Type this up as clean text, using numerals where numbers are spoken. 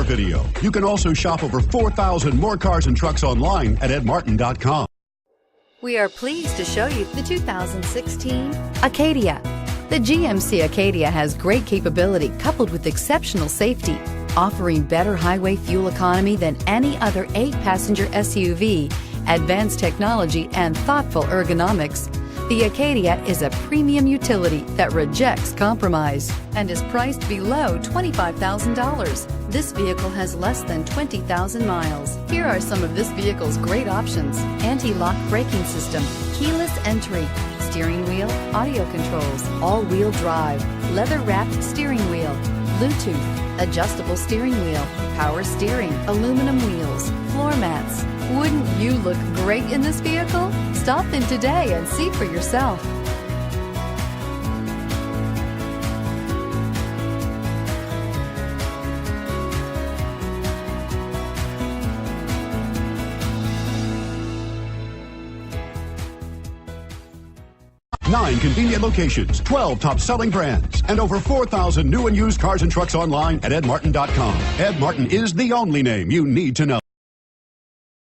video. You can also shop over 4,000 more cars and trucks online at edmartin.com. We are pleased to show you the 2016 Acadia. The GMC Acadia has great capability coupled with exceptional safety, offering better highway fuel economy than any other 8-passenger SUV, advanced technology, and thoughtful ergonomics. The Acadia is a premium utility that rejects compromise and is priced below $25,000. This vehicle has less than 20,000 miles. Here are some of this vehicle's great options: anti-lock braking system, keyless entry, steering wheel audio controls, all-wheel drive, leather-wrapped steering wheel, Bluetooth, adjustable steering wheel, power steering, aluminum wheels, floor mats. Wouldn't you look great in this vehicle? Stop in today and see for yourself. Nine convenient locations, 12 top-selling brands, and over 4,000 new and used cars and trucks online at edmartin.com. Ed Martin is the only name you need to know.